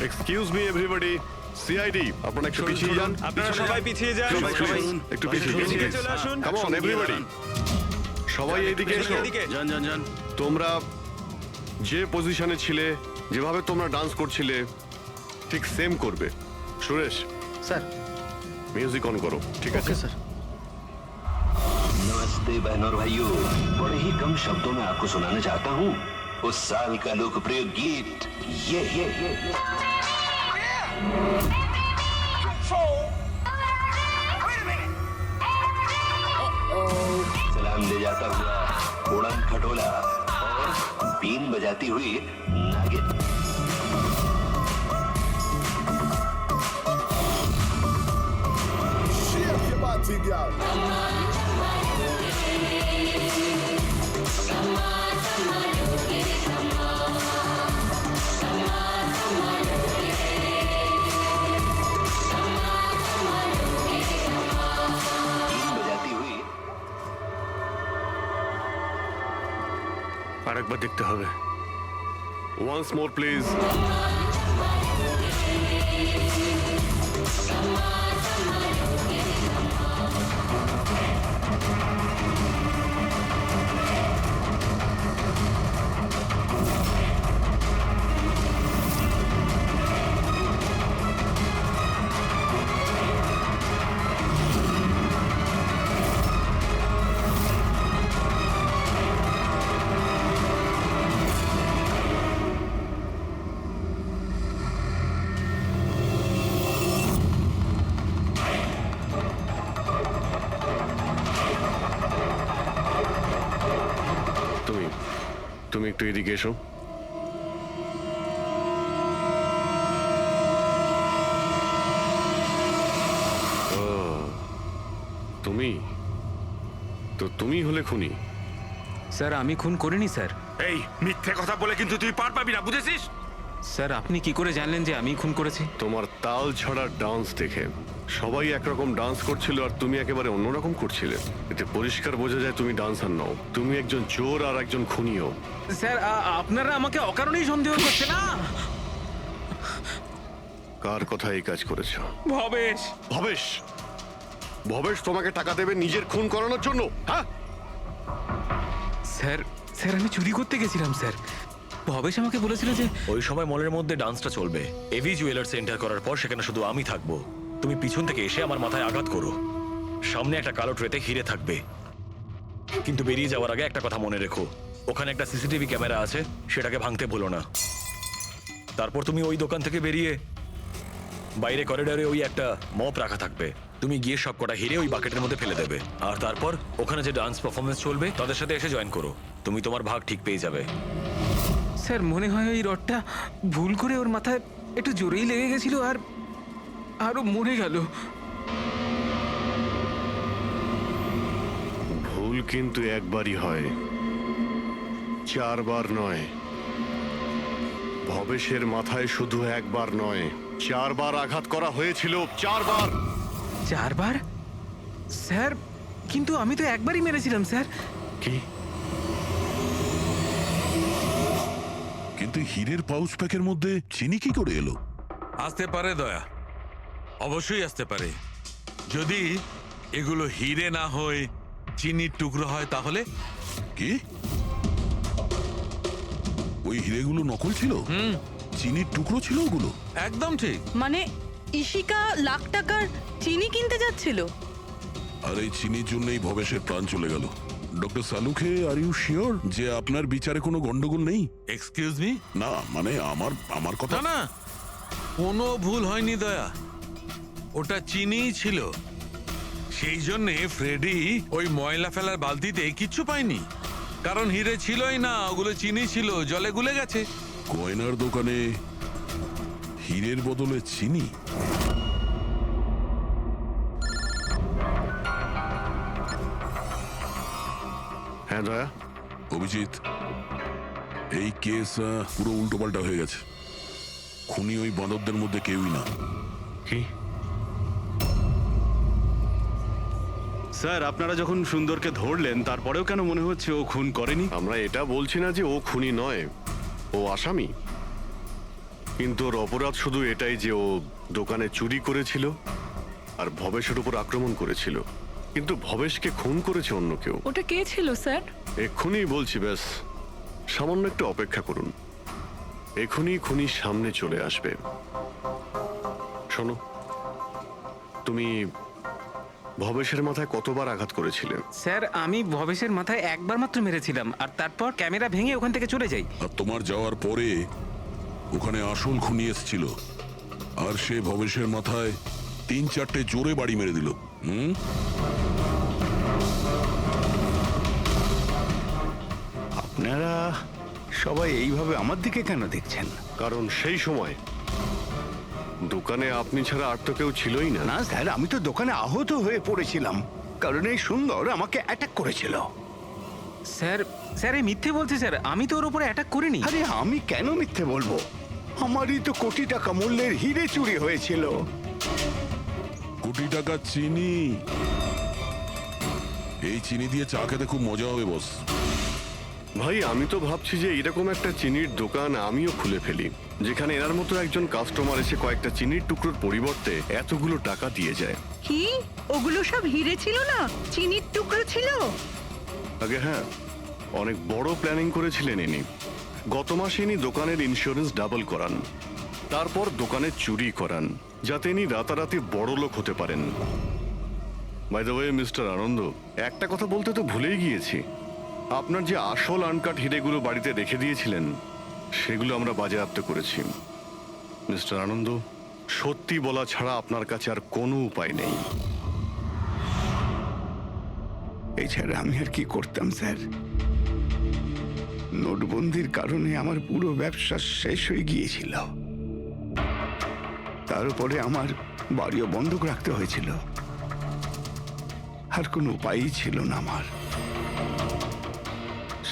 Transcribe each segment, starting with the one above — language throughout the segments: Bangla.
এক্সকিউজ মি এভরিবডি, সিআইডি আপনারা একটু পিছিয়ে যান। আপনারা সবাই পিছিয়ে যান। সবাই একটু পিছিয়ে পিছিয়ে যান। চলে আসুন। কাম অন এভরিবডি, সবাই এইদিকে এসো। এদিকে। যান যান যান। তোমরা যে পজিশনে ছিলে, যেভাবে তোমরা ডান্স করছিলে ঠিক সেম করবে। সুরেশ স্যার। মিউজিক অন করো। ঠিক আছে স্যার। नमस्ते बहनों और भाइयों, बड़े ही कम शब्दों में आपको सुनाना चाहता हूँ उस साल का लोकप्रिय गीत ये सलाम ले जाता हुआ उड़न खटोला और बीन बजाती हुई नागिन। Shift your body, girl. बीन बजाती हुई আরেকবার দেখতে হবে। Once more please. তুমি একটু এদিকে এসো। তুমি তো তুমি হলে খুনি। স্যার আমি খুন করিনি স্যার। এই মিথ্যে কথা বলে কিন্তু তুই পার পাবি না, বুঝেছিস? স্যার আপনি কি করে জানলেন যে আমি খুন করেছি? তোমার তাল ছড়া ডান্স দেখে সবাই একরকম ডান্স করছিল আর তুমি একেবারে অন্যরকম করছিলে। এতে পরিষ্কার বোঝা যায় তুমি ডান্সার নও, তুমি একজন চোর আর একজন খুনিও। স্যার আপনারা আমাকে অকারণেই সন্দেহ করছে না? কার কথা এই কাজ করেছো? ভবেশ। ভবেশ? ভবেশ তোমাকে টাকা দেবে নিজের খুন করানোর জন্য? হ্যাঁ স্যার স্যার আমি চুরি করতে গেছিলাম স্যার। ভবেশ আমাকে বলেছিল যে ওই সময় মলের মধ্যে ডান্সটা চলবে। এভি জুয়েলার্স এন্টার করার পর সেখানে শুধু আমি থাকবো। তুমি পিছন থেকে এসে আমার মাথায় আঘাত করো। সামনে একটা কালো ট্রেতে হিরে থাকবে, কিন্তু বেরিয়ে যাওয়ার আগে একটা কথা মনে রেখো, ওখানে একটা সিসিটিভি ক্যামেরা আছে, সেটাকে ভাঙতে ভুলো না। তারপর তুমি ওই দোকান থেকে বেরিয়ে বাইরে করিডোরে ওই একটা মপ রাখা থাকবে, তুমি গিয়ে সব কটা হিরে ওই বাকেটের মধ্যে ফেলে দেবে। আর তারপর ওখানে যে ডান্স পারফরমেন্স চলবে তাদের সাথে এসে জয়েন করো। তুমি তোমার ভাগ ঠিক পেয়ে যাবে। স্যার মনে হয় ওই রডটা ভুল করে ওর মাথায় একটু জোরেই লেগে গেছিল আর আরো মরে গেল। ভুল কিন্তু একবারই হয়, চারবার নয়। ভবেশের মাথায় শুধু একবার নয়, চারবার আঘাত করা হয়েছিল। চারবার। চারবার? স্যার কিন্তু আমি তো একবারই মেরেছিলাম স্যার। কি? কিন্তু হীরের পাউচ প্যাকের মধ্যে চিনি কি করে এলো? আসতে পারে দয়া, অবশ্যই আসতে পারে। যদি এগুলো হিরে না হয়ে চিনির টুকরো হয় তাহলে? কি? ওই হিরেগুলো নকল ছিল? চিনির টুকরো ছিল ওগুলো? একদম ঠিক। মানে ইশিকা লাখ টাকার চিনি কিনতে যাচ্ছিল? আর এই চিনির জন্যই ভবেশের প্রাণ চলে গেল। Doctor Salunkhe, are you sure যে আপনার বিচারে কোনো গন্ডগোল নেই? Excuse me? না মানে আমার কথা না না, কোনো ভুল হয়নি দয়া, ওটা চিনিই ছিল। সেই জন্যে ফ্রেডি ওই ময়লা ফেলার বালতিতে কিচ্ছু পায়নি, কারণ হিরে ছিলই না, ওগুলো চিনি ছিল, জলে গুলে গেছে। গয়নার দোকানে হীরের বদলে চিনি? হ্যাঁ দয়া। অভিজিৎ, এই কেস পুরো উল্টোপাল্টা হয়ে গেছে। খুনি ওই বাঁদরদের মধ্যে কেউই না। কি? স্যার আপনারা যখন সুন্দরকে ধরলেন তারপরেও কেন মনে হচ্ছে ও খুন করেনি? আমরা এটা বলছি না যে ও খুনি নয়, ও আসামি। কিন্তু ওর অপরাধ শুধু এটাই যে ও দোকানে চুরি করেছিল আর ভবেশের উপর আক্রমণ করেছিল, কিন্তু ভবেশকে খুন করেছে অন্য কেউ। ওটা কে ছিল স্যার? এক্ষুনি বলছি, ব্যাস সামান্য একটু অপেক্ষা করুন, এখনই খুনি সামনে চলে আসবে। শোনো, তুমি ভবেশের মাথায় কতবার আঘাত করেছিলে? স্যার আমি ভবেশের মাথায় একবার মাত্র মেরেছিলাম, আর তারপর ক্যামেরা ভেঙে ওখান থেকে চলে যাই। আর তোমার যাওয়ার পরে ওখানে আসল খুনি এসেছিল, আর সে ভবেশের মাথায় 3-4টে জোরে বাড়ি মেরে দিল। আপনারা সবাই এইভাবে আমার দিকে কেন দেখছেন? কারণ সেই সময় দোকানে আপনি ছাড়া আর তো কেউ ছিলই না। না স্যার, আমি তো দোকানে আহত হয়ে পড়েছিলাম, কারণ এই সুন্দর আমাকে অ্যাটাক করেছিল। স্যার স্যার এই মিথ্যে বলছে স্যার, আমি তো ওর উপরে অ্যাটাক করিনি। আরে আমি কেন মিথ্যে বলবো? আমারই তো কোটি টাকা মূল্যের হিরে চুরি হয়েছিল। কোটি টাকা চিনি? এই চিনি দিয়ে চা খেতে খুব মজা হবে বস। ভাই, আমি তো ভাবছি যে এরকম একটা চিনির দোকান আমিও খুলে ফেলি, যেখানে এনার মতো একজন কাস্টমার এসে কয়েকটা চিনির টুকরোর পরিবর্তে এতগুলো টাকা দিয়ে যায়। কি ওগুলো সব হিরে ছিল না, চিনির টুকরো ছিল? আগে হ্যাঁ, অনেক বড় প্ল্যানিং করেছিলেন ইনি। গত মাসে ইনি দোকানের ইন্স্যুরেন্স ডাবল করান, তারপর দোকানে চুরি করান, যাতে ইনি রাতারাতি বড় লোক হতে পারেন। বাই দ্য ওয়ে মিস্টার আনন্দ, একটা কথা বলতে তো ভুলেই গিয়েছি, আপনার যে আসল আনকাট হিরেগুলো বাড়িতে রেখে দিয়েছিলেন সেগুলো আমরা বাজেয়াপ্ত করেছি। মিস্টার আনন্দ, সত্যি বলা ছাড়া আপনার কাছে আর কোনো উপায় নেই। এছাড়া আমি আর কি করতাম স্যার? নোটবন্দির কারণে আমার পুরো ব্যবসা শেষ হয়ে গিয়েছিল, তার উপরে আমার বাড়িও বন্ধক রাখতে হয়েছিল। আর কোনো উপায়ই ছিল না আমার।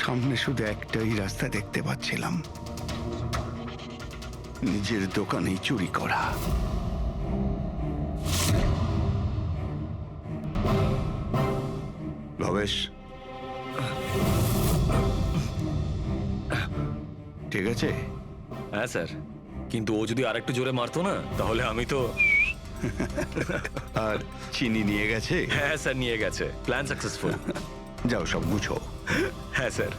সামনে শুধু একটাই রাস্তা দেখতে পাচ্ছিলাম, নিজের দোকানেই চুরি করা। ভবেশ, ঠিক আছে? হ্যাঁ স্যার, কিন্তু ও যদি আরেকটু জোরে মারতো না, তাহলে আমি তো... আর চিনি নিয়ে গেছে? হ্যাঁ স্যার, নিয়ে গেছে। Plan successful. যাও সব গুছো। হ্যাঁ স্যার।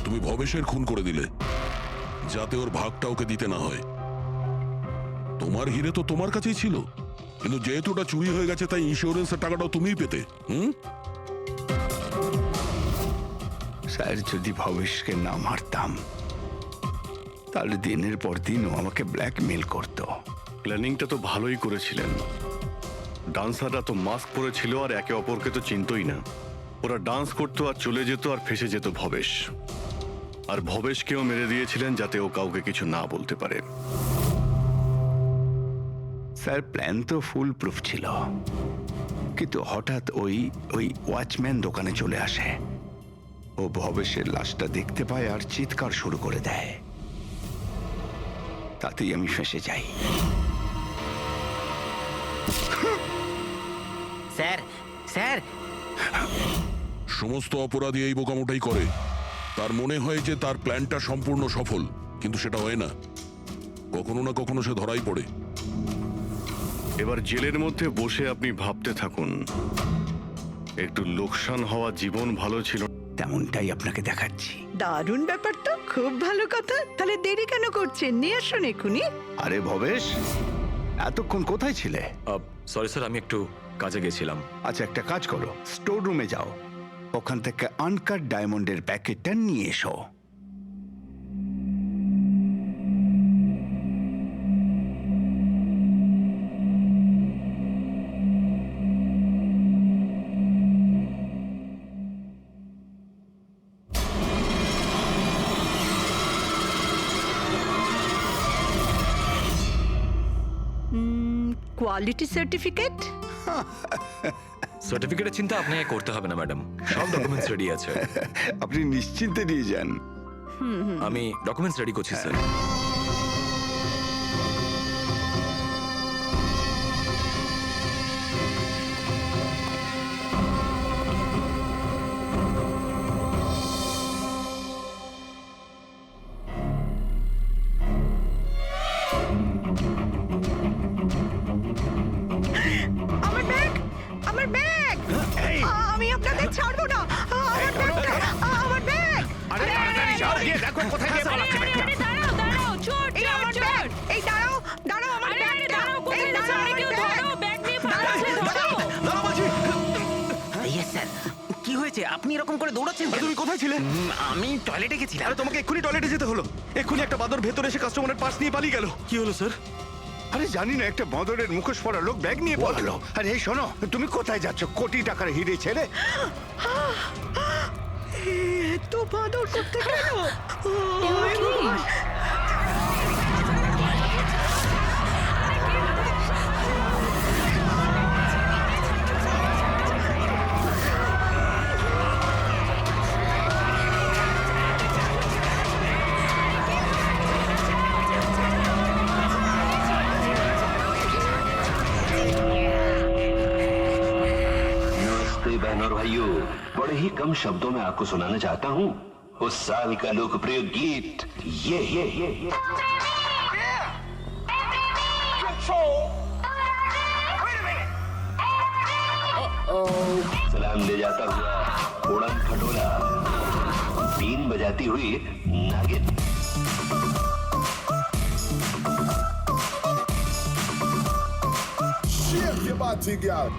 তুমি ভবেশের খুন করে দিলে, যাতে ওর ভাগটা ওকে দিতে না হয়। তোমার হিরে তো তোমার কাছেই ছিল, কিন্তু যেহেতু ওটা চুরি হয়ে গেছে তাই ইন্স্যুরেন্সের টাকাটাও তুমিই পেতে। স্যার, যদি ভবেশকে না মারতাম তাহলে দিনের পর দিন ও আমাকে ব্ল্যাকমেল করতো। প্ল্যানিংটা তো ভালোই করেছিলেন। ডান্সাররা তো মাস্ক পরেছিল আর একে অপরকে তো চিনতই না। ওরা ডান্স করতো আর চলে যেত, আর ফেসে যেত ভবেশ। আর ভবেশকেও মেরে দিয়েছিলেন যাতে ও কাউকে কিছু না বলতে পারে। স্যার, প্ল্যান তো ফুল প্রুফ ছিল, কিন্তু হঠাৎ ওই ওয়াচম্যান দোকানে চলে আসে। ও ভবেশের লাশটা দেখতে পায় আর চিৎকার শুরু করে দেয়। তাতেই আমি ফেঁসে যাই। স্যার স্যার সমস্ত অপরাধী এই বোকামোটাই করে। তার মনে হয় যে তার প্ল্যানটা সম্পূর্ণ সফল, কিন্তু সেটা হয় না। কখনো না কখনো সে ধরাই পড়ে। এবার জেলের মধ্যে বসে আপনি ভাবতে থাকুন, একটু লোকসান হওয়া জীবন ভালো ছিল। তেমনটাই আপনাকে দেখাচ্ছি। দারুণ ব্যাপার তো, খুব ভালো কথা। তাহলে দেরি কেন করছেন? নিয়ে আসুন এক্ষুনি। আরে ভবেশ, এতক্ষণ কোথায় ছিলে? সরি স্যার, আমি একটু কাজে গেছিলাম। আচ্ছা, একটা কাজ করো, স্টোর রুমে যাও, ওখান থেকে আনকাট ডায়মন্ডের প্যাকেটটা নিয়ে এসো। Quality certificate? সার্টিফিকেটের চিন্তা আপনাকে করতে হবে না ম্যাডাম, সব ডকুমেন্টস রেডি আছে। আপনি নিশ্চিন্তে নিয়ে যান। আমি ডকুমেন্টস রেডি করছি স্যার। কোথায় গিয়ে পালাচ্ছে ব্যাগটা? দাঁড়াও দাঁড়াও চোর এই চোর আমার চোর ব্যাগ, এই দাঁড়াও দাঁড়াও আমার আরে আরে ব্যাগটা, দাঁড়াও কোথায় এই যাচ্ছো? দাঁড়াও আরে আমার কেউ ব্যাগ। ধরো ব্যাগ নিয়ে পালাচ্ছে ধরো ইয়েস স্যার। কি হয়েছে? আপনি এরকম করে দৌড়াচ্ছেন কেন? তুমি কোথায় ছিলে? আমি টয়লেটে গেছিলাম। আরে তোমাকে এক্ষুনি টয়লেটে যেতে হলো। এক্ষুনি একটা বাদর ভেতরে এসে কাস্টমারের পার্স নিয়ে পালিয়ে গেল। কি হলো স্যার? আরে জানি না, একটা বাঁদরের মুখোশ পরা লোক ব্যাগ নিয়ে পালালো। আরে এই শোনো, তুমি কোথায় যাচ্ছ? কোটি টাকার হিরে ছেড়ে। এত বাদর করতে কেন? नमस्ते बहनों और भाइयों, बड़े ही कम शब्दों में आपको सुनाना चाहता हूँ उस साल का लोकप्रिय गीत ये। सलाम ले जाता हुआ उड़न खटोला, बीन बजाती हुई नागिन। Shake your body, girl.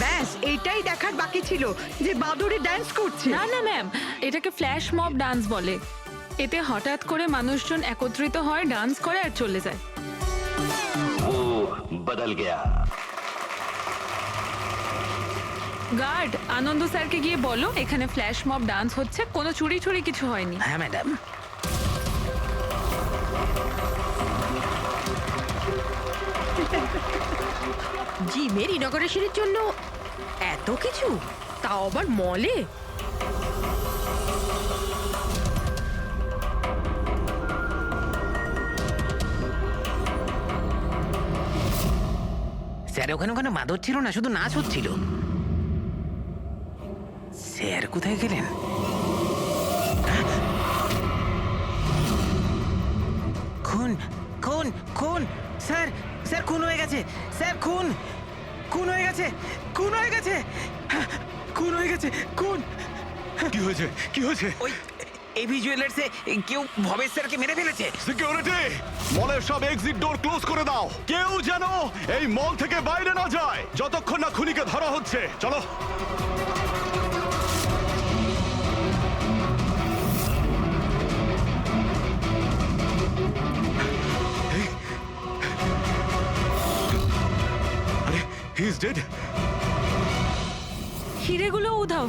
ব্যাস এইটাই দেখার বাকি ছিল যে বাদরে ডান্স করছে। না না ম্যাম এটাকে ফ্ল্যাশ মব ডান্স বলে। এতে হঠাৎ করে মানুষজন একত্রিত হয় ডান্স করে আর চলে যায়। वो बदल गया। গার্ড আনন্দ স্যারকে গিয়ে বলো এখানে ফ্ল্যাশ মব ডান্স হচ্ছে, কোনো চুরি চুরি কিছু হয়নি। হ্যাঁ ম্যাডাম। জিমের ইনগরেশনের জন্য এত কিছু, তাও আবার মলে। স্যার ওখানে ওখানে মাদর ছিল না, শুধু নাচ হচ্ছিল। স্যার কোথায় গেলেন? খুন খুন খুন স্যার, স্যার খুন হয়ে গেছে, স্যার খুন খুন হয়ে গেছে, খুন হয়ে গেছে, খুন হয়ে গেছে, খুন। কি হয়েছে? কি হয়েছে? ওই এভি জুয়েলার্সে কেউ ভবেশ স্যারকে মেরে ফেলেছে। সিকিউরিটি, মলের সব এক্সিট ডোর ক্লোজ করে দাও। কেউ যেন এই মল থেকে বাইরে না যায় যতক্ষণ না খুনিকে ধরা হচ্ছে। চলো। আরে হি ইজ ডেড। হিরেগুলো উধাও।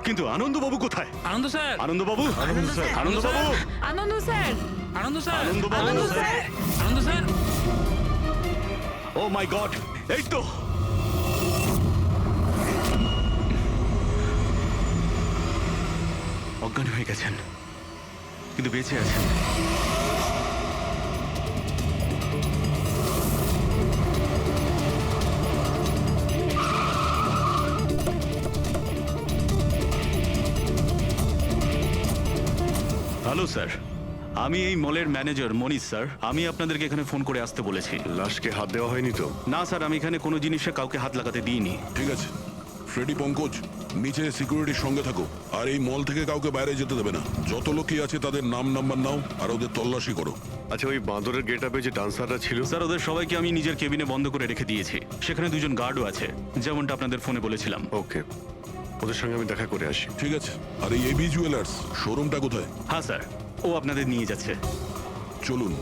কিন্তু আনন্দবাবু কোথায়? আনন্দ স্যার, আনন্দবাবু, আনন্দবাবু, আনন্দ স্যার, আনন্দ স্যার, আনন্দবাবু। আনন্দ স্যার। আনন্দ স্যার। ও মাই গড, এই তো। অজ্ঞান হয়ে গেছেন কিন্তু বেঁচে আছেন। হ্যালো স্যার, আমি এই মলের ম্যানেজার মনীষ স্যার। আমি আপনাদেরকে এখানে ফোন করে আসতে বলেছি। লাশকে হাত দেওয়া হয়নি তো? না স্যার, আমি এখানে কোনো জিনিসে কাউকে হাত লাগাতে দিইনি। ঠিক আছে, ফ্রেডি পঙ্কজ নিচে সিকিউরিটির সঙ্গে থাকো, আর এই মল থেকে কাউকে বাইরে যেতে দেবে না। যত লোকই আছে তাদের নাম নাম্বার নাও আর ওদের তল্লাশি করো। আচ্ছা, ওই বাঁদরের গেট আপে যে ডান্সাররা ছিল? স্যার ওদের সবাইকে আমি নিজের কেবিনে বন্ধ করে রেখে দিয়েছি। সেখানে দুজন গার্ডও আছে, যেমনটা আপনাদের ফোনে বলেছিলাম। ওকে, ওদের সঙ্গে আমি দেখা করে আসি। ঠিক আছে, আর এই এবি জুয়েলার্স শোরুমটা কোথায়? হ্যাঁ স্যার, ও আপনাদের নিয়ে যাচ্ছে। চলুন।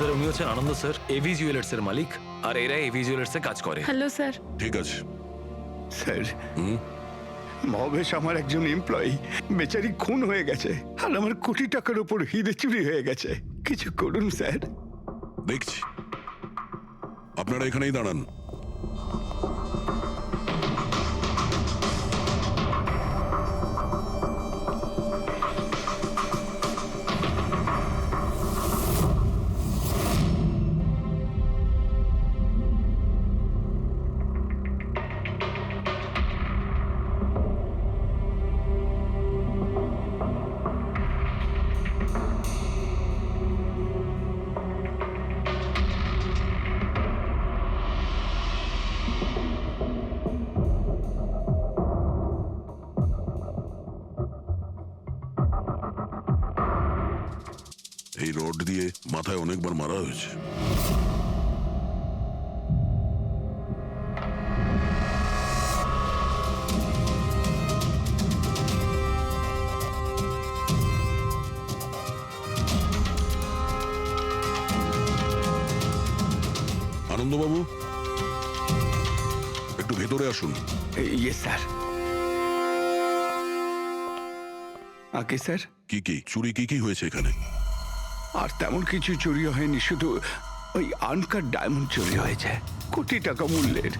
স্যার উনি হচ্ছেন আনন্দ স্যার, এভি জুয়েলার্স এর মালিক, আর এরা এভি জুয়েলার্স এ কাজ করে। Hello sir. ঠিক আছে, স্যার, ভবেশ আমার একজন এমপ্লয়ি, বেচারি খুন হয়ে গেছে আর আমার কোটি টাকার উপর হিরে চুরি হয়ে গেছে। কিছু করুন স্যার। দেখছি, আপনারা এখানেই দাঁড়ান। এই রড দিয়ে মাথায় অনেকবার মারা হয়েছে। আনন্দবাবু, একটু ভেতরে আসুন। ইয়ে স্যার। আগে স্যার, কি চুরি কি হয়েছে এখানে? আর তেমন কিছু চুরি হয়নি, শুধু ওই আনকাট ডায়মন্ড চুরি হয়েছে, কোটি টাকা মূল্যের।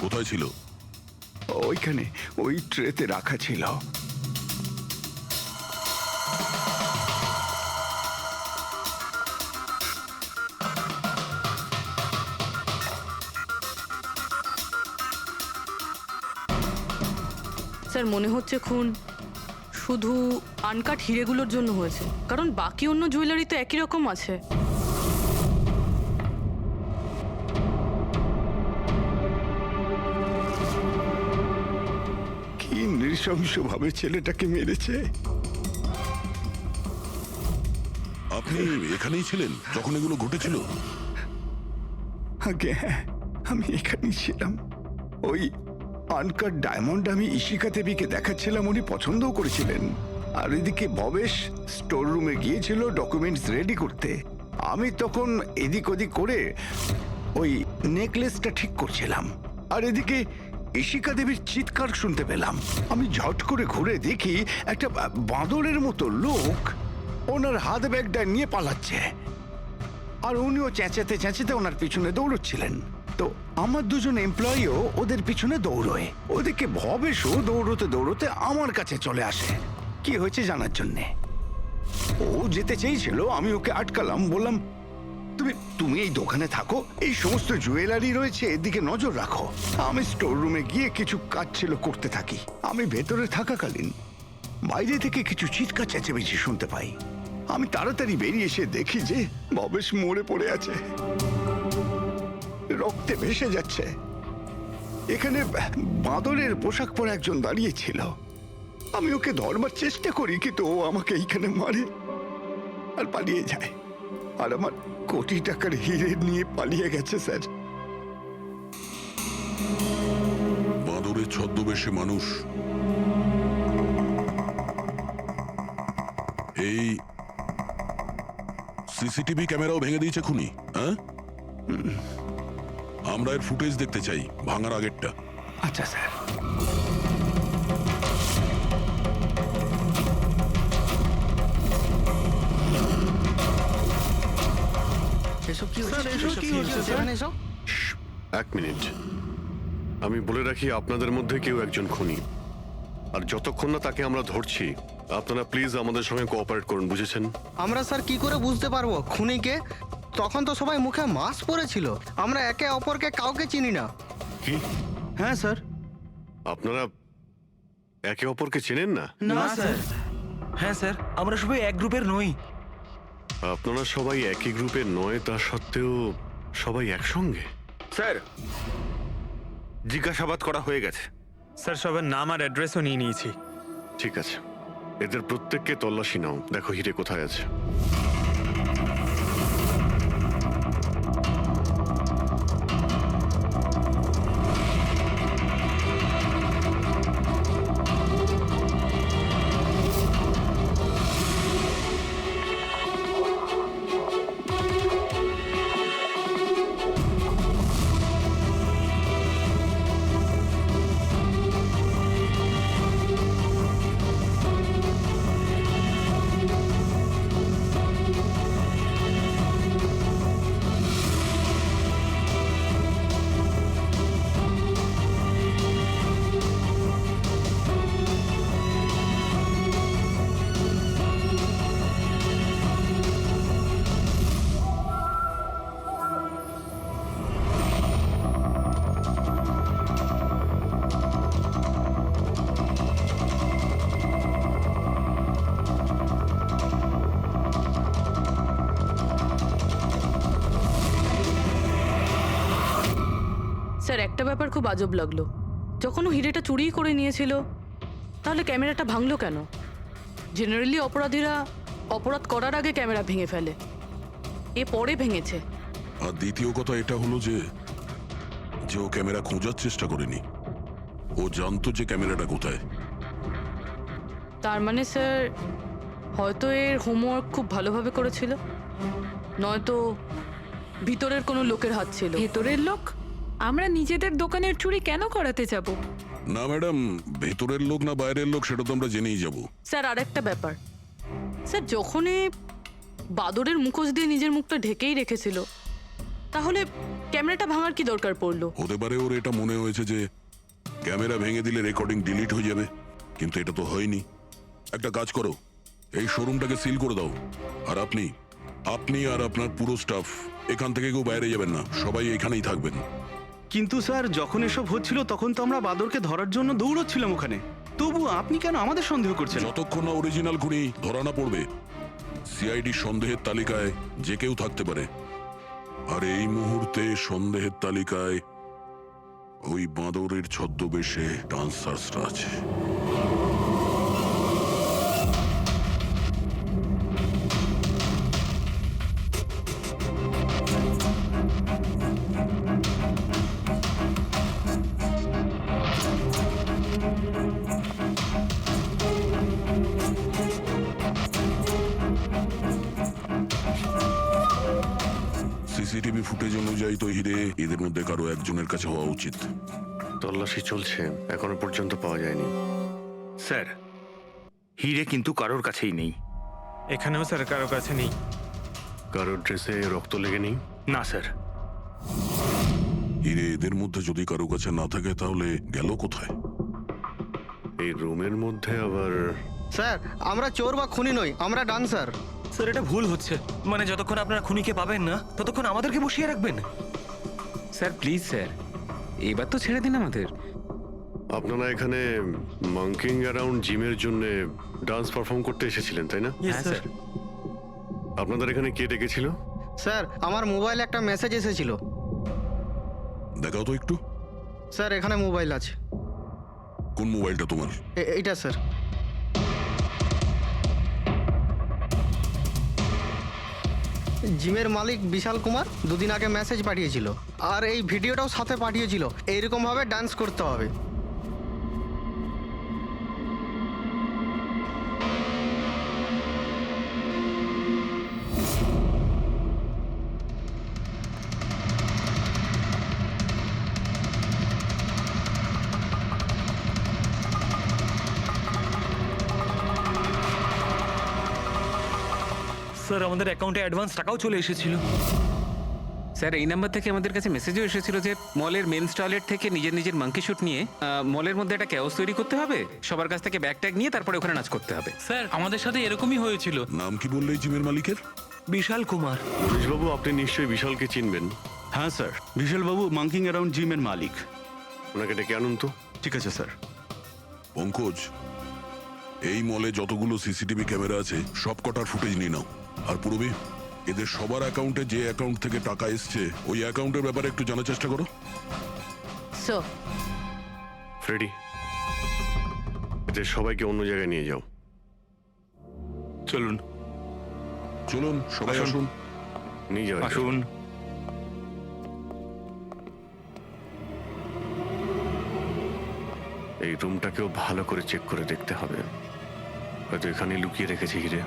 কোথায় ছিল? ওইখানে ওই ট্রেতে রাখা ছিল। স্যার, মনে হচ্ছে খুন শুধু আনকাট হিরেগুলোর জন্য হয়েছে, কারণ বাকি অন্য জুয়েলারি তো একই রকম আছে। কি নৃশংসভাবে ছেলেটাকে মেরেছে। আপনি এখানেই ছিলেন যখন এগুলো ঘটেছিল? আগে হ্যাঁ, আমি এখানেই ছিলাম। ওই আনকাট ডায়মন্ড আমি ইশিকা দেবীকে দেখাচ্ছিলাম, উনি পছন্দও করেছিলেন। আর এদিকে ভবেশ স্টোর রুমে গিয়েছিল ডকুমেন্টস রেডি করতে। আমি তখন এদিক ওদিক করে ওই নেকলেসটা ঠিক করছিলাম। আর এদিকে ইশিকা দেবীর চিৎকার শুনতে পেলাম। আমি ঝট করে ঘুরে দেখি একটা বাঁদরের মতো লোক ওনার হাত ব্যাগটা নিয়ে পালাচ্ছে, আর উনিও চেঁচাতে চেঁচাতে ওনার পিছনে দৌড়চ্ছিলেন। তো আমার দুজন এমপ্লয়িও ওদের পিছনে দৌড়োয়। ওদিকে ভবেশও দৌড়তে দৌড়তে আমার কাছে চলে আসে কি হয়েছে জানার জন্যে। ও যেতে চেয়েছিল, আমি ওকে আটকালাম, বললাম তুমি এই দোকানে থাকো, এই সমস্ত জুয়েলারি রয়েছে, এদিকে নজর রাখো। আমি স্টোর রুমে গিয়ে কিছু কাজ ছিল করতে থাকি। আমি ভেতরে থাকাকালীন বাইরে থেকে কিছু চিৎকার চেঁচামেচি শুনতে পাই। আমি তাড়াতাড়ি বেরিয়ে এসে দেখি যে ভবেশ মরে পড়ে আছে, রক্তে ভেসে যাচ্ছে। এখানে বাঁদরের পোশাক পরে একজন দাঁড়িয়ে ছিল। আমি ওকে ধরবার চেষ্টা করি, কিন্তু ও আমাকে এইখানে মারে আর পালিয়ে যায়। আর আমার কোটি টাকার হিরে নিয়ে পালিয়ে গেছে স্যার। বাঁদরের ছদ্মবেশে মানুষ। এই সিসিটিভি ক্যামেরাও ভেঙে দিয়েছে খুনি, হ্যাঁ? আমরা এর ফুটেজ দেখতে চাই, ভাঙার আগেরটা। আচ্ছা স্যার। এক মিনিট, আমি বলে রাখি আপনাদের মধ্যে কেউ একজন খুনি, আর যতক্ষণ না তাকে আমরা ধরছি আপনারা প্লিজ আমাদের সঙ্গে কোঅপারেট করুন, বুঝেছেন? আমরা স্যার কি করে বুঝতে পারবো খুনিকে? তখন তো সবাই মুখে মাস্ক পরেছিল, আমরা একে অপরকে কাউকে চিনি না। কি? হ্যাঁ স্যার। আপনারা একে অপরকে চেনেন না? না স্যার। হ্যাঁ স্যার, আমরা সবাই এক গ্রুপের নই। আপনারা সবাই একই গ্রুপের নয়, তা সত্ত্বেও সবাই একসঙ্গে? স্যার, জিজ্ঞাসাবাদ করা হয়ে গেছে। স্যার, সবার নাম আর অ্যাড্রেসও নিয়ে নিয়েছি। ঠিক আছে, এদের প্রত্যেককে তল্লাশি নাও, দেখো হিরে কোথায় আছে। স্যার একটা ব্যাপার খুব আজব লাগলো, যখন ও হিরেটা চুরি করে নিয়েছিল তাহলে ক্যামেরাটা ভাঙলো কেন? জেনারেলি অপরাধীরা অপরাধ করার আগে ক্যামেরা ভেঙে ফেলে, এ পরে ভেঙেছে। আর দ্বিতীয় কথা এটা হলো যে ও ক্যামেরা খোঁজার চেষ্টা করেনি, ও জানতো যে ক্যামেরাটা কোথায়। তার মানে স্যার হয়তো এর হোমওয়ার্ক খুব ভালোভাবে করেছিল, নয়তো ভিতরের কোনো লোকের হাত ছিল। ভেতরের লোক? আমরা নিজেদের দোকানের চুরি কেন করাতে যাব? না ম্যাডাম, ভেতরের লোক না বাইরের লোক সেটা তো আমরা জেনেই যাব। স্যার আরেকটা ব্যাপার, স্যার যখন এ বাদরের মুখোশ দিয়ে নিজের মুখটা ঢেকেই রেখেছিল, তাহলে ক্যামেরাটা ভাঙার কি দরকার পড়লো? হতে পারে ওর এটা মনে হয়েছে যে ক্যামেরা ভেঙে দিলে রেকর্ডিং ডিলিট হয়ে যাবে, কিন্তু এটা তো হয়নি। একটা কাজ করো, এই শোরুমটাকে সিল করে দাও, আর আপনি আর আপনার পুরো স্টাফ এখান থেকে কেউ বাইরে যাবেন না, সবাই এখানেই থাকবেন। কিন্তু স্যার যখন এসব হচ্ছিল তখন তো আমরা বাদরকে ধরার জন্য দৌড়চ্ছিলাম ওখানে, তবু আপনি কেন আমাদের সন্দেহ করছেন? যতক্ষণ না অরিজিনাল খুনি ধরা না পড়বে, সিআইডি সন্দেহের তালিকায় যে কেউ থাকতে পারে। আর এই মুহূর্তে সন্দেহের তালিকায় ওই বাঁদরের ছদ্মবেশে ডান্সার্সরা আছে। সিসিটিভি ফুটেজ অনুযায়ী তো হিরে এদের মধ্যে কারো একজনের কাছে হওয়া উচিত। তল্লাশি চলছে, এখনো পর্যন্ত পাওয়া যায়নি। স্যার হিরে কিন্তু কারোর কাছেই নেই। এখানেও স্যার কারোর কাছে নেই। কারোর ড্রেসে রক্ত লেগে নেই? না স্যার। হিরে এদের মধ্যে যদি কারো কাছে না থাকে তাহলে গেল কোথায়? এই রুমের মধ্যে আবার? স্যার আমরা চোর বা খুনি নই, আমরা ডান্সার। স্যার এটা ভুল হচ্ছে, মানে যতক্ষণ আপনারা খুনিকে পাবেন না ততক্ষণ আমাদেরকে বসিয়ে রাখবেন। স্যার প্লিজ স্যার, এবার তো ছেড়ে দিন আমাদের। আপনারা এখানে মাঙ্কিং অ্যারাউন্ড জিমের জন্য ডান্স পারফর্ম করতে এসেছিলেন, তাই না? হ্যাঁ স্যার। আপনাদের এখানে কে ডেকেছিল? স্যার আমার মোবাইলে একটা মেসেজ এসেছিল। দেখাও তো একটু। স্যার এখানে মোবাইল আছে। কোন মোবাইলটা তোমার? এইটা স্যার। জিমের মালিক বিশাল কুমার দুদিন আগে মেসেজ পাঠিয়েছিল, আর এই ভিডিওটাও সাথে পাঠিয়েছিল, এইরকম ভাবে ডান্স করতে হবে। স্যার আমাদের অ্যাকাউন্টে অ্যাডভান্স টাকাও চলে এসেছিল। স্যার এই নাম্বার থেকে আমাদের কাছে মেসেজও এসেছিল যে মলের মেন্স টয়লেট থেকে নিজের মাঙ্কি শুট নিয়ে মলের মধ্যে একটা ক্যাওস তৈরি করতে হবে, সবার কাছ থেকে ব্যাগ ট্যাগ নিয়ে তারপরে ওখানে নাচ করতে হবে। স্যার আমাদের সাথে এরকমই হয়েছিল। নাম কি বললে এই জিমের মালিকের? বিশাল কুমার। পুলিশবাবু আপনি নিশ্চয়ই বিশালকে চিনবেন। হ্যাঁ স্যার, বিশালবাবু মাঙ্কিং অ্যারাউন্ড জিমের মালিক। ওনাকে ডেকে আনুন তো। ঠিক আছে স্যার। পঙ্কজ, এই মলে যতগুলো সিসিটিভি ক্যামেরা আছে সব কটার ফুটেজ নিয়ে নাও। আর পূর্বে এদের সবার অ্যাকাউন্টে যে অ্যাকাউন্ট থেকে টাকা এসছে ওই অ্যাকাউন্টের ব্যাপারে একটু জানার চেষ্টা করো। স্যার ফ্রেডি, এদের সবাইকে অন্য জায়গায় নিয়ে যাও। চলুন চলুন সবাই আসুন। নিয়ে যাও। আসুন। এই রুমটাকেও ভালো করে চেক করে দেখতে হবে, হয়তো এখানে লুকিয়ে রেখেছে হিরে।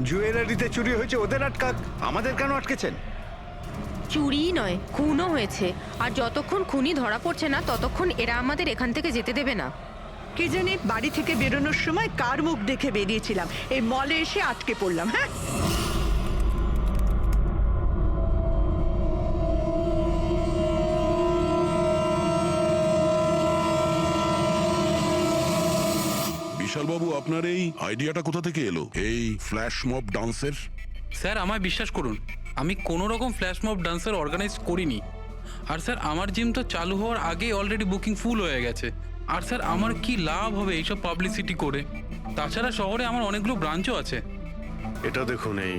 জুয়েলারিতে চুরি হয়েছে, ওদের আটকাক, আমাদের কেন আটকেছেন? চুরি নয়, খুনও হয়েছে, আর যতক্ষণ খুনি ধরা পড়ছে না ততক্ষণ এরা আমাদের এখান থেকে যেতে দেবে না। কে জানে বাড়ি থেকে বেরোনোর সময় কার মুখ দেখে বেরিয়েছিলাম, এই মলে এসে আটকে পড়লাম। হ্যাঁ বিশালবাবু, আপনার এই আইডিয়াটা কোথা থেকে এলো, এই ফ্ল্যাশ মব ডান্সের? স্যার আমায় বিশ্বাস করুন, আমি কোনো রকম ফ্ল্যাশ মব ডান্সার অর্গানাইজ করিনি। আর স্যার আমার জিম তো চালু হওয়ার আগেই অলরেডি বুকিং ফুল হয়ে গেছে। আর স্যার আমার কি লাভ হবে এইসব পাবলিসিটি করে? তাছাড়া শহরে আমার অনেকগুলো ব্রাঞ্চও আছে। এটা দেখুন, এই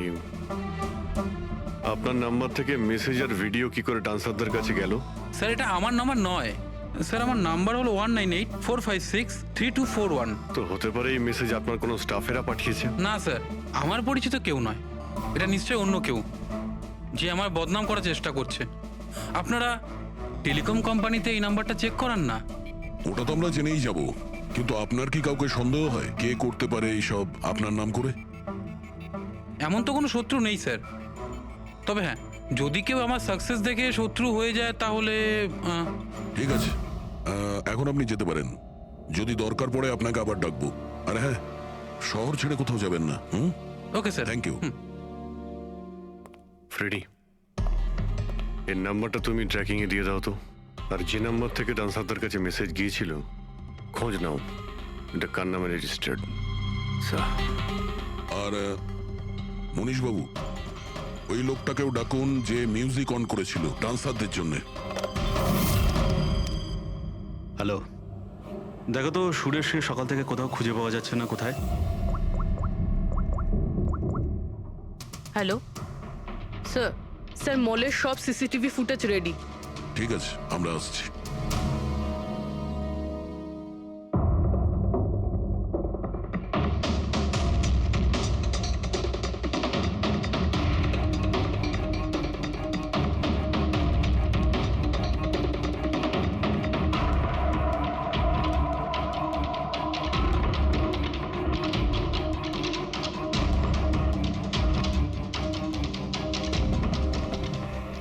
আপনার নাম্বার থেকে মেসেজ আর ভিডিও কি করে ডান্সারদের কাছে গেল? স্যার এটা আমার নাম্বার নয় স্যার, আমার নাম্বার হলো 1984563241। তো হতে পারে এই মেসেজ আপনার কোনো স্টাফেরা পাঠিয়েছে। না স্যার, আমার পরিচিত কেউ নয়, এটা নিশ্চয়ই অন্য কেউ যে আমার বদনাম করার চেষ্টা করছে। আপনারা টেলিকম কোম্পানিতে এই নাম্বারটা চেক করান না? ওটা তো আমরা জেনেই যাব, কিন্তু আপনার কি কাউকে সন্দেহ হয় কে করতে পারে এইসব আপনার নাম করে? এমন তো কোনো শত্রু নেই স্যার, তবে হ্যাঁ যদি কেউ আমার সাকসেস দেখে শত্রু হয়ে যায় তাহলে ঠিক আছে, এখন আপনি যেতে পারেন। যদি দরকার পড়ে আপনাকে আবার ডাকবো। আর হ্যাঁ, শহর ছেড়ে কোথাও যাবেন না। Okay sir. Thank you. Freddie, এর নাম্বারটা তুমি ট্র্যাকিং এ দিয়ে দাও তো। আর যে নাম্বার থেকে ডান্সারদের কাছে মেসেজ গিয়েছিল খোঁজ নাও, এটা কার নামে রেজিস্টার্ড। আর মনীশ বাবু, ওই লোকটাকেও ডাকুন যে মিউজিক অন করেছিল ডান্সারদের জন্য। হ্যালো, দেখো তো সুরেশ সিং সকাল থেকে কোথাও খুঁজে পাওয়া যাচ্ছে না, কোথায়? হ্যালো স্যার, স্যার মলের সব সিসিটিভি ফুটেজ রেডি। ঠিক আছে, আমরা আসছি।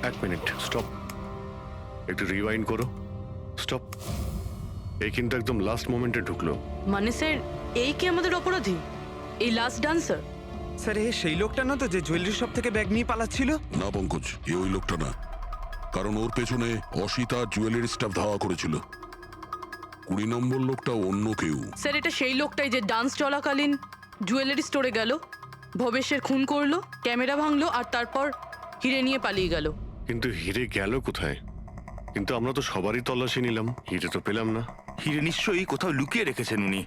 এক মিনিট, স্টপ, একটু রিওয়াইন্ড করো। স্টপ, এই কিন্তু একদম লাস্ট মোমেন্টে ঢুকলো। মানে স্যার এই কি আমাদের অপরাধী, এই লাস্ট ডান্সার? স্যার এ সেই লোকটা না তো যে জুয়েলারি শপ থেকে ব্যাগ নিয়ে পালাচ্ছিল? না পঙ্কজ, এ ওই লোকটা না, কারণ ওর পেছনে অসিতা জুয়েলারি স্টাফ ধাওয়া করেছিল। 20 নম্বর লোকটা অন্য কেউ। স্যার এটা সেই লোকটাই যে ডান্স চলাকালীন জুয়েলারি স্টোরে গেল, ভবেশের খুন করলো, ক্যামেরা ভাঙলো আর তারপর হিরে নিয়ে পালিয়ে গেল। কিন্তু হিরে গেল কোথায়? কিন্তু আমরা তো সবারই তল্লাশি নিলাম, হিরে তো পেলাম না। হিরে নিশ্চয়ই কোথাও লুকিয়ে রেখেছেন উনি,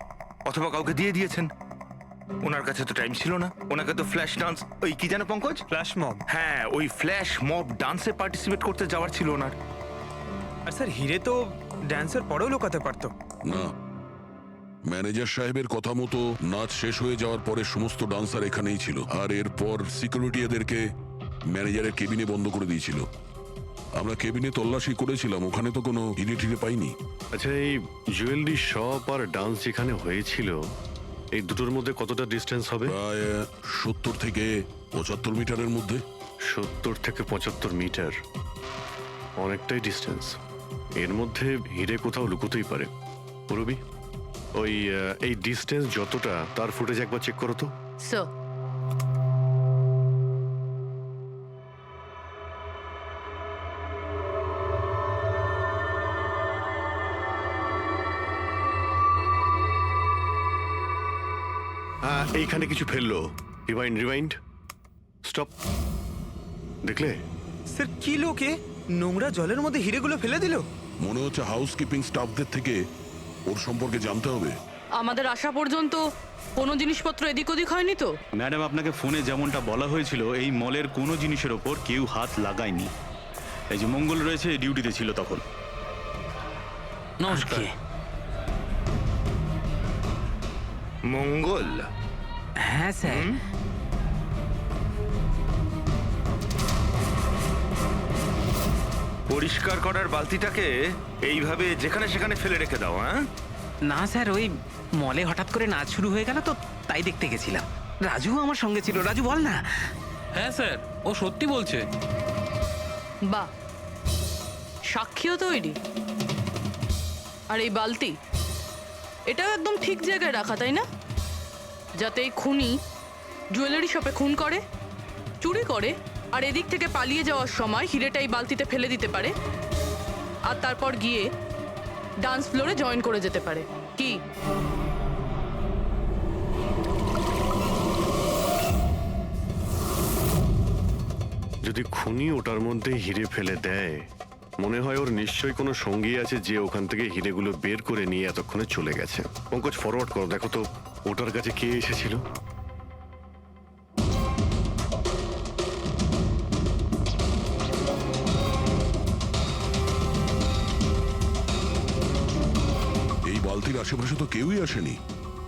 অথবা কাউকে দিয়ে দিয়েছেন। ওনার কাছে তো টাইম ছিল না, ওনাকে তো ফ্ল্যাশ ডান্স, ওই কি জানো পঙ্কজ, ফ্ল্যাশ মব। হ্যাঁ ওই ফ্ল্যাশ মব ডান্সে পার্টিসিপেট করতে যাওয়ার ছিল ওনার। আর স্যার হিরে তো ড্যান্সের পরেও লুকাতে পারতো। না, ম্যানেজার সাহেবের কথা মতো নাচ শেষ হয়ে যাওয়ার পরে সমস্ত ডান্সার এখানেই ছিল, আর এরপর সিকিউরিটি এদেরকে ম্যানেজারের কেবিনে বন্ধ করে দিয়েছিল। আমরা কেবিনে তল্লাশি করেছিলাম, ওখানে তো কোনো হিরে টিরে পাইনি। আচ্ছা, এই জুয়েলারি শপ আর ডান্স যেখানে হয়েছিল এই দুটোর মধ্যে কতটা ডিস্টেন্স হবে? প্রায় 70 থেকে 75 মিটারের মধ্যে। 70 থেকে 75 মিটার, অনেকটাই ডিস্টেন্স। এর মধ্যে হিরে কোথাও লুকোতেই পারে। রবি, ওই এই ডিস্টেন্স যতটা তার ফুটেজ একবার চেক করো তো। স্যার এইখানে কিছু ফেললো। Rewind, rewind, stop. দেখলে? স্যার কি লোকে নোংরা জলের মধ্যে হিরেগুলো ফেলে দিল? মনে হচ্ছে হাউসকিপিং স্টাফদের থেকে ওর সম্পর্কে জানতে হবে। আমাদের আসা পর্যন্ত কোনো জিনিসপত্র এদিক ওদিক হয়নি তো? ম্যাডাম, আপনাকে ফোনে যেমনটা বলা হয়েছিল এই মলের কোনো জিনিসের ওপর কেউ হাত লাগায়নি। এই যে মঙ্গল রয়েছে, ডিউটিতে ছিল তখন। নমস্কার। মঙ্গল? হ্যাঁ স্যার। পরিষ্কার করার বালতিটাকে এইভাবে যেখানে সেখানে ফেলে রেখে দাও, হ্যাঁ? না স্যার, ওই মলে হঠাৎ করে নাচ শুরু হয়ে গেল তো তাই দেখতে গেছিলাম। রাজু আমার সঙ্গে ছিল। রাজু বল না। হ্যাঁ স্যার, ও সত্যি বলছে। বাহ, সাক্ষীও তৈরি। আর এই বালতি, এটা একদম ঠিক জায়গায় রাখা, তাই না? যাতে এই খুনি জুয়েলারি শপে খুন করে, চুরি করে, আর এদিক থেকে পালিয়ে যাওয়ার সময় হিরেটা এই বালতিতে ফেলে দিতে পারে, আর তারপর গিয়ে ডান্স ফ্লোরে জয়েন করে যেতে পারে। কি যদি খুনি ওটার মধ্যে হিরে ফেলে দেয়, মনে হয় ওর নিশ্চয়ই কোনো সঙ্গী আছে যে ওখান থেকে হিরেগুলো বের করে নিয়ে এতক্ষণে চলে গেছে। পঙ্কজ, ফরওয়ার্ড করো, দেখো তো ওটার কাছে কে এসেছিল। বালতির আশেপাশে তো কেউই আসেনি,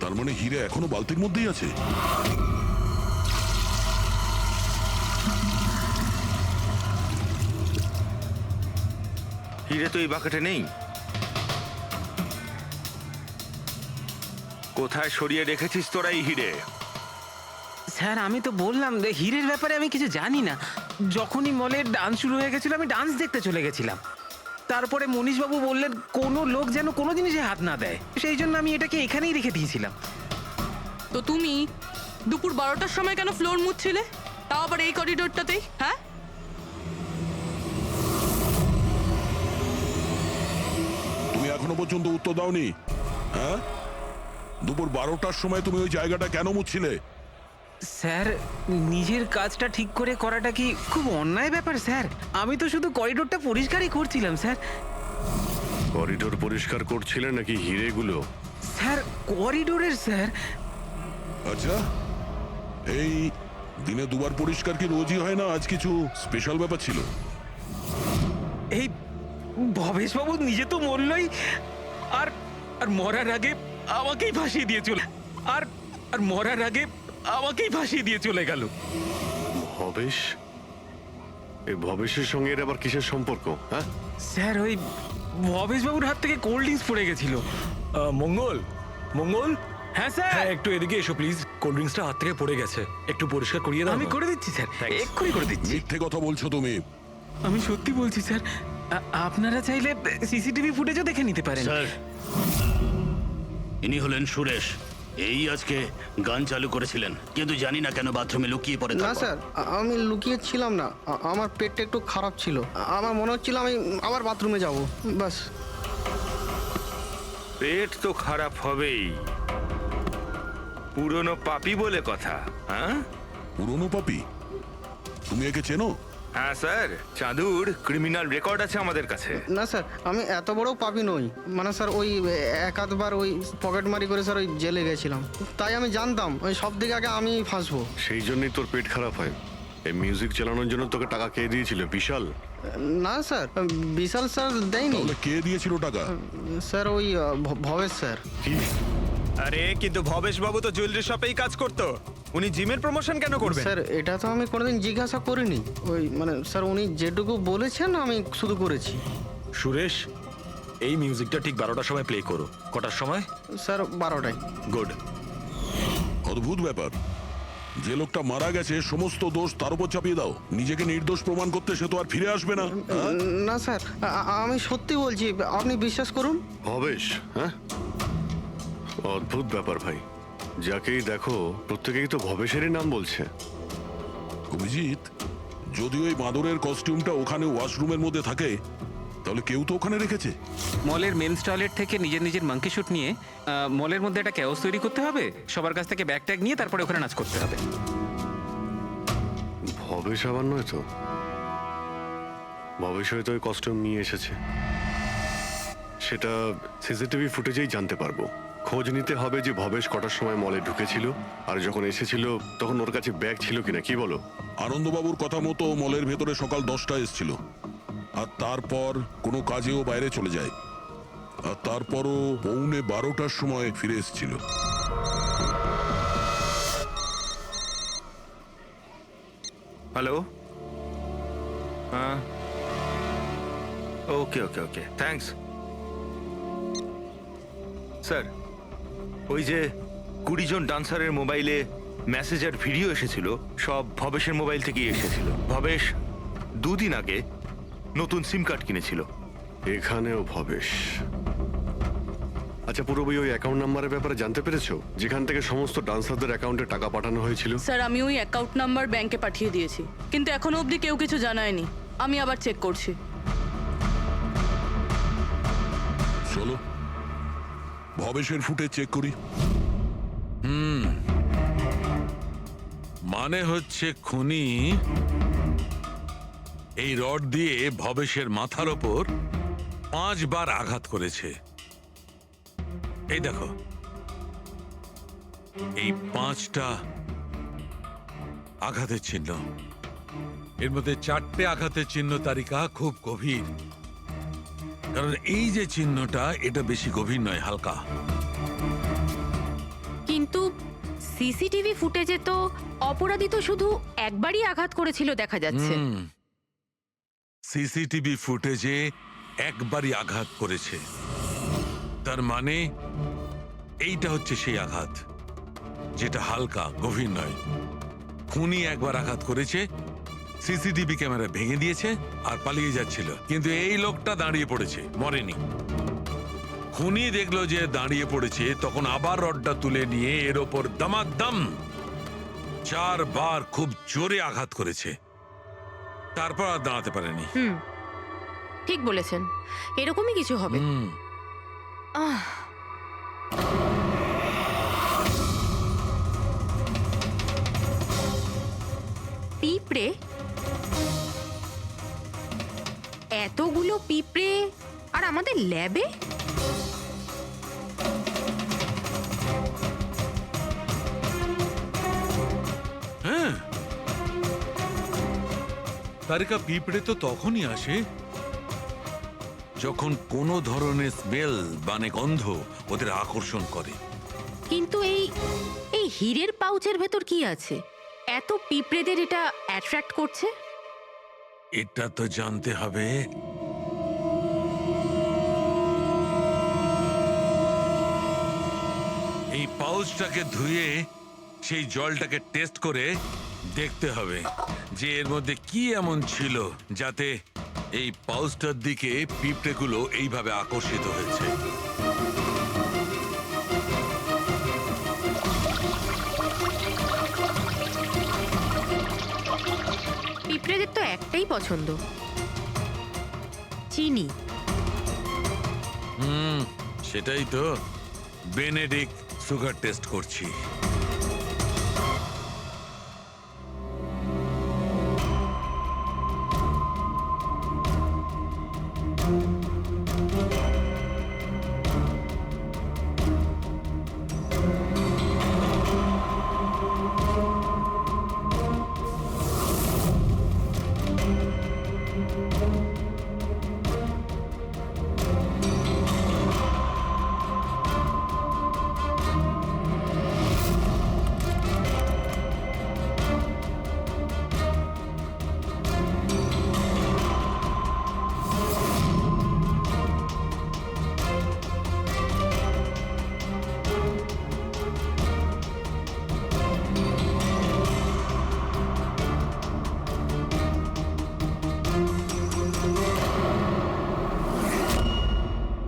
তার মানে হিরে এখনো বালতির মধ্যেই আছে। হিরে তো এই বাকেটে নেই। কোথায় সরিয়ে রেখেছিস তোরা এই হিরে? স্যার আমি তো বললাম যে হীরের ব্যাপারে আমি কিছু জানি না। যখনই মলের ডান্স শুরু হয়ে গেছিল আমি ডান্স দেখতে চলে গেছিলাম। তারপরে মনীশবাবু বললেন কোনো লোক যেন কোনো জিনিসে হাত না দেয়, সেই জন্য আমি এটাকে এখানেই রেখে দিয়েছিলাম। তো তুমি দুপুর 12টার সময় কেন ফ্লোর মুছছিলে, তাও আবার এই করিডোরটাতেই? হ্যাঁ, তুমি এখনো পর্যন্ত উত্তর দাওনি। হ্যাঁ, দুপুর 12টার সময় তুমি ওই জায়গাটা কেন মুছছিলে? স্যার নিজের কাজটা ঠিক করে করাটা কি খুব অন্যায় ব্যাপার স্যার? আমি তো শুধু করিডোরটা পরিষ্কারই করছিলাম স্যার। করিডোর পরিষ্কার করছিলেন নাকি হিরেগুলো? স্যার করিডোরের স্যার। আচ্ছা, এই দিনে দুবার পরিষ্কার কি রোজই হয় না? আজ কিছু স্পেশাল ব্যাপার ছিল? এই ভবেশবাবু নিজে তো মরলই, আর আর মরার আগে আমাকেই ফাঁসিয়ে দিয়ে চলে আর আর মরার আগে আমাকেই ফাঁসিয়ে দিয়ে চলে গেল। ভবেশ? এই ভবেশের সঙ্গে এর আবার কিসের সম্পর্ক? হ্যাঁ স্যার ওই ভবেশবাবুর হাত থেকে কোল্ড ড্রিঙ্কস পড়ে গেছিল। মঙ্গল, মঙ্গল, হ্যাঁ স্যার। হ্যাঁ একটু এদিকে এসো প্লিজ। কোল্ড ড্রিঙ্কসটা হাত থেকে পড়ে গেছে, একটু পরিষ্কার করিয়ে দাও। আমি করে দিচ্ছি স্যার, Thanks. এক্ষুনি করে দিচ্ছি। মিথ্যে কথা বলছো তুমি। আমি সত্যি বলছি স্যার, আপনারা চাইলে সিসিটিভি ফুটেজও দেখে নিতে পারেন। স্যার, ইনি হলেন সুরেশ। এই আজকে গান চালু করেছিলেন, কিন্তু জানি না কেন বাথরুমে লুকিয়ে পড়ে। না স্যার, আমি লুকিয়ে ছিলাম না, আমার পেটটা একটু খারাপ ছিল, আমার মনে হচ্ছিল আমি আবার বাথরুমে যাব, বাস। পেট তো খারাপ হবেই, পুরনো পাপি বলে কথা। হ্যাঁ, পুরনো পাপি? তুমি একে চেনো? হ্যাঁ স্যার, চাঁদুর ক্রিমিনাল রেকর্ড আছে আমাদের কাছে। না স্যার, আমি এত বড় পাপি নই, মানে স্যার ওই এক আধবার ওই পকেটমারি করে স্যার ওই জেলে গেছিলাম, তাই আমি জানতাম ওই সব দিকে আগে আমি ফাঁসবো। সেই জন্যই তোর পেট খারাপ হয়। এই মিউজিক চালানোর জন্য তোকে টাকা কে দিয়েছিল? বিশাল? না স্যার, বিশাল স্যার দেয়নি। তাহলে কে দিয়েছিল টাকা? স্যার ওই ভবেশ স্যার। কি? আরে কিন্তু ভবেশ বাবু তো জুয়েলারি শপেই কাজ করতো, উনি জিমের প্রমোশন কেন করবেন? স্যার এটা তো আমি কোনোদিন জিজ্ঞাসা করিনি, ওই মানে স্যার উনি যেটুকু বলেছেন আমি শুধু করেছি। সুরেশ, এই মিউজিকটা ঠিক 12টার সময় প্লে করো। কটার সময়? স্যার 12টায়। গুড। অদ্ভুত ব্যাপার, যে লোকটা মারা গেছে সমস্ত দোষ তার উপর চাপিয়ে দাও। নিজেকে নির্দোষ প্রমাণ করতে সে তো আর ফিরে আসবে না। না স্যার, আমি সত্যি বলছি, আপনি বিশ্বাস করুন। ভবেশ? হ্যাঁ, অদ্ভুত ব্যাপার ভাই। যাকেই দেখো প্রত্যেকেই তো ভবেশেরই নাম বলছে। অভিজিৎ, যদি ওই মাদুরের কস্টিউমটা ওখানে ওয়াশরুমের মধ্যে থাকে, তাহলে কেউ তো ওখানে রেখেছে। মলের মেন্স টয়লেট থেকে নিজের মাঙ্কি শুট নিয়ে মলের মধ্যে একটা ক্যাওস তৈরি করতে হবে, সবার কাছ থেকে ব্যাগ ট্যাগ নিয়ে তারপরে ওখানে নাচ করতে হবে। ভবেশ আবার নয় তো? ভবেশ হয়তো ওই কস্টিউম নিয়ে এসেছে, সেটা সিসিটিভি ফুটেজেই জানতে পারবো। খোঁজ নিতে হবে যে ভবেশ কটার সময় মলে ঢুকেছিল, আর যখন এসেছিল তখন ওর কাছে ব্যাগ ছিল কিনা। কি বলো? আনন্দবাবুর কথা মতো মলের ভেতরে সকাল 10টায় এসেছিল, আর তারপর কোনো কাজেও বাইরে চলে যায়, আর তারপরও 11:45টার সময় ফিরে এসেছিল। হ্যালো, হ্যাঁ, ওকে ওকে ওকে, থ্যাঙ্কস স্যার। ওই যে 20 জন ডান্সারের মোবাইলে মেসেজ আর ভিডিও এসেছিল, সব ভবেশের মোবাইল থেকেই এসেছিল। ভবেশ 2 দিন আগে নতুন সিম কার্ড কিনেছিল। এখানেও ভবেশ? আচ্ছা, পুরোপুরি ওই অ্যাকাউন্ট নাম্বারের ব্যাপারে জানতে পেরেছো, যেখান থেকে সমস্ত ডান্সারদের অ্যাকাউন্টে টাকা পাঠানো হয়েছিল? স্যার আমি ওই অ্যাকাউন্ট নাম্বার ব্যাংকে পাঠিয়ে দিয়েছি, কিন্তু এখনো অবধি কেউ কিছু জানায়নি। আমি আবার চেক করছি। চলো ভবেশের ফুটেজ চেক করি। মানে হচ্ছে খুনি এই রড দিয়ে ভবেশের মাথার ওপর 5 বার আঘাত করেছে। এই দেখো, এই 5টা আঘাতের চিহ্ন, এর মধ্যে 4টে আঘাতের চিহ্ন তালিকা খুব গভীর। কারণ এই যে চিহ্নটা, এটা বেশি গভীর নয়, হালকা। কিন্তু সিসিটিভি ফুটেজে তো অপরাধী তো শুধু একবারই আঘাত করেছিল দেখা যাচ্ছে। সিসিটিভি ফুটেজে একবারই আঘাত করেছে, তার মানে এইটা হচ্ছে সেই আঘাত যেটা হালকা, গভীর নয়। খুনি একবার আঘাত করেছে, সিসিটিভি ক্যামেরা ভেঙে দিয়েছে আর পালিয়ে যাচ্ছিল, কিন্তু এই লোকটা দাঁড়িয়ে পড়েছে, মরেনি। খুনি দেখলো যে দাঁড়িয়ে পড়েছে, তখন আবার রডটা তুলে নিয়ে এর ওপর দামাদাম 4 বার খুব জোরে আঘাত করেছে, তারপর আর দাঁড়াতে পারেনি। ঠিক বলেছেন, এরকমই কিছু হবে। পিঁপড়ে, এতগুলো পিঁপড়ে আর আমাদের ল্যাবে? হ্যাঁ, তারিকা, পিঁপড়ে তো তখনই আসে যখন কোনো ধরনের স্মেল মানে গন্ধ ওদের আকর্ষণ করে। কিন্তু এই হীরের পাউচের ভেতর কি আছে এত পিঁপড়েদের এটা অ্যাট্রাক্ট করছে? এটা তো জানতে হবে। এই পাউচটাকে ধুয়ে সেই জলটাকে টেস্ট করে দেখতে হবে যে এর মধ্যে কি এমন ছিল যাতে এই পাউচটার দিকে পিঁপড়েগুলো এইভাবে আকর্ষিত হয়েছে। পিঁপড়েদের তো একটাই পছন্দ, চিনি। সেটাই তো বেনেডিক্ট সুগার টেস্ট করছি।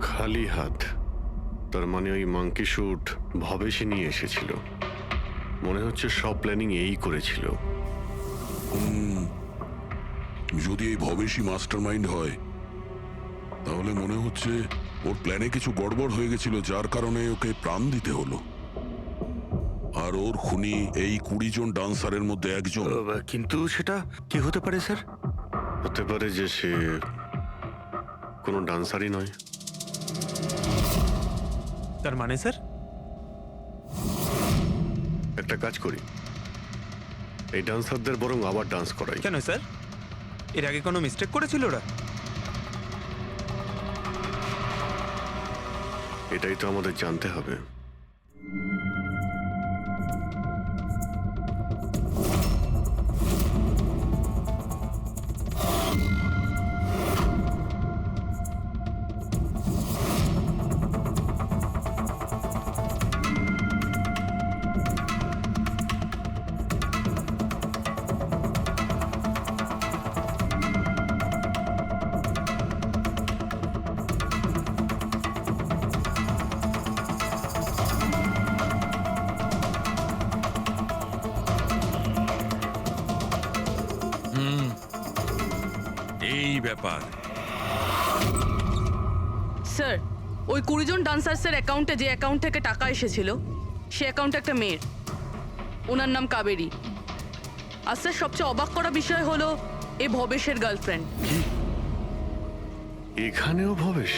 খালি হাত, তার মানে ওই মাঙ্কি শুট ভবেশে নিয়ে এসেছিল। মনে হচ্ছে সব প্ল্যানিং এই করেছিল। যদি এই ভবেশী মাস্টার মাইন্ড হয়, তাহলে মনে হচ্ছে ওর প্ল্যানে কিছু গড়বড় হয়ে গেছিল, যার কারণে ওকে প্রাণ দিতে হলো। আর ওর খুনি এই 20 জন ডান্সারের মধ্যে একজন। কিন্তু সেটা কি হতে পারে স্যার? হতে পারে যে সে কোনো ডান্সারই নয়। তার মানে স্যার, একটা কাজ করি, এই ডান্সারদের বরং আবার ডান্স করাই। কেন স্যার, এর আগে কোনো মিস্টেক করেছিল ওরা? এটাই তো আমাদের জানতে হবে। এই ব্যাপার। স্যার, ওই 20 জন ডান্সার্সের অ্যাকাউন্টে যে অ্যাকাউন্ট থেকে টাকা এসেছিল, সে অ্যাকাউন্টে একটা মেয়ের, ওনার নাম কাবেরী। আর স্যার, সবচেয়ে অবাক করা বিষয় হলো এ ভবেশের গার্লফ্রেন্ড। এখানেও ভবেশ?